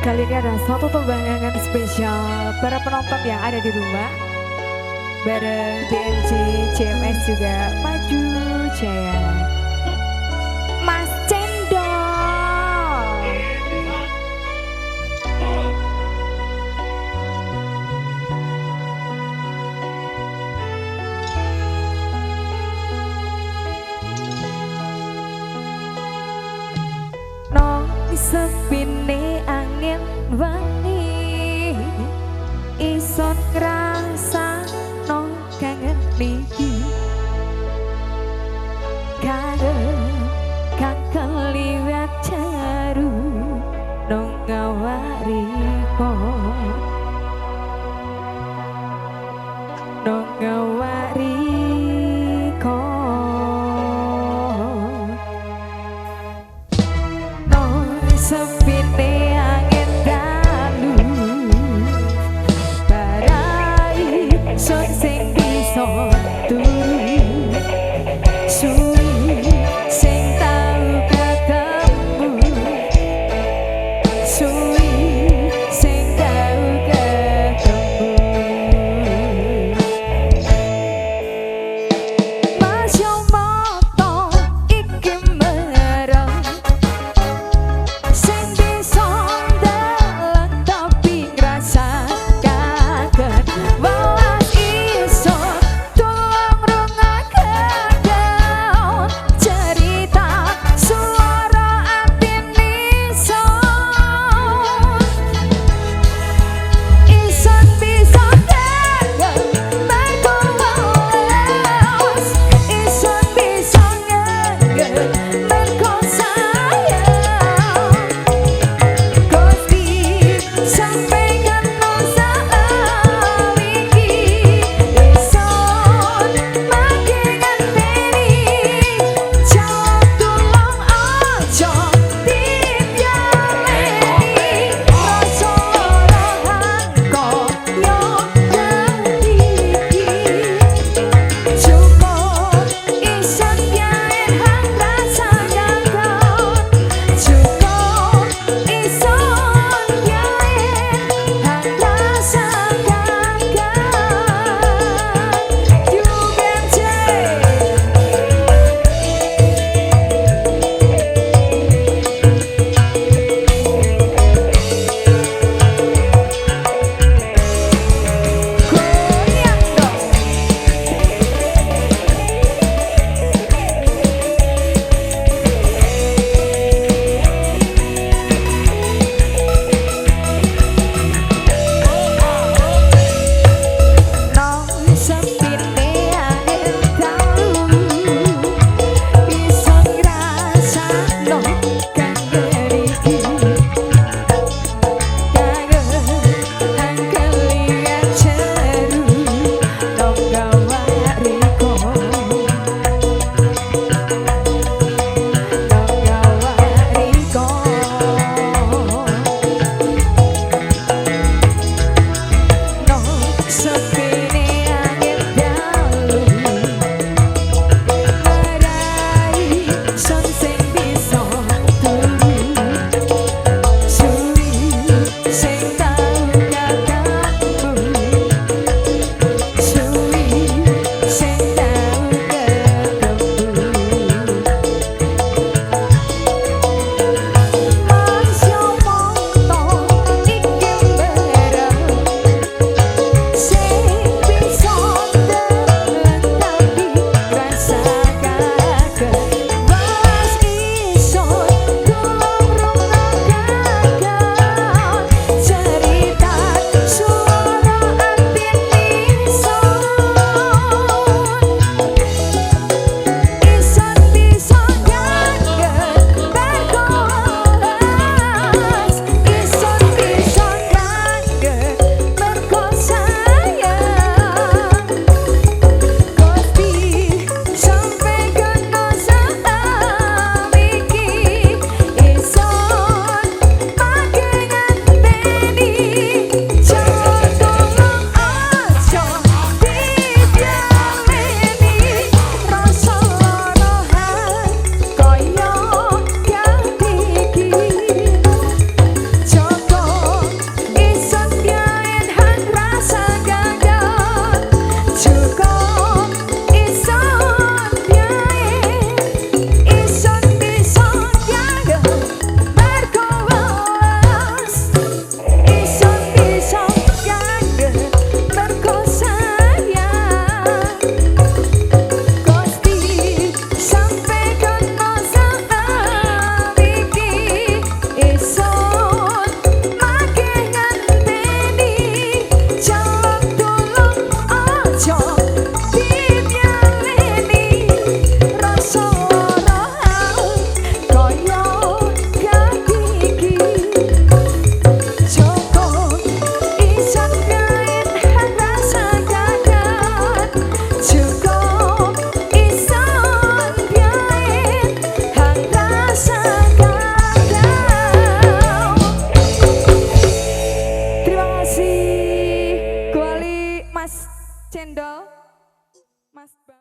Kali ini ada satu tembang spesial para penonton yang ada di rumah. Bareng BMJ, CMS juga maju jaya. Mas Cendol. No sepine angin wangi ison ngrasakno kangen niki kang keliwat jaru nang ngawariko nang ngawariko no sepine angin dalu barai sun sing bisa turu suwi sing tau ketemu suwi sing tau ketemu Mas yo moto iki mereng sing bisa ndeleng tapi ngrasa kangen welas iso tulung rungaken cerita suara ati ison bisa kangen mergo welas ison bisa ngangen mergo sayang Gusti sampai kena saiki ison makin ngenteni jauh tulung aja dipialeni rasa lara koyo iki cukup ison biarin hang rasane Mas Cendol.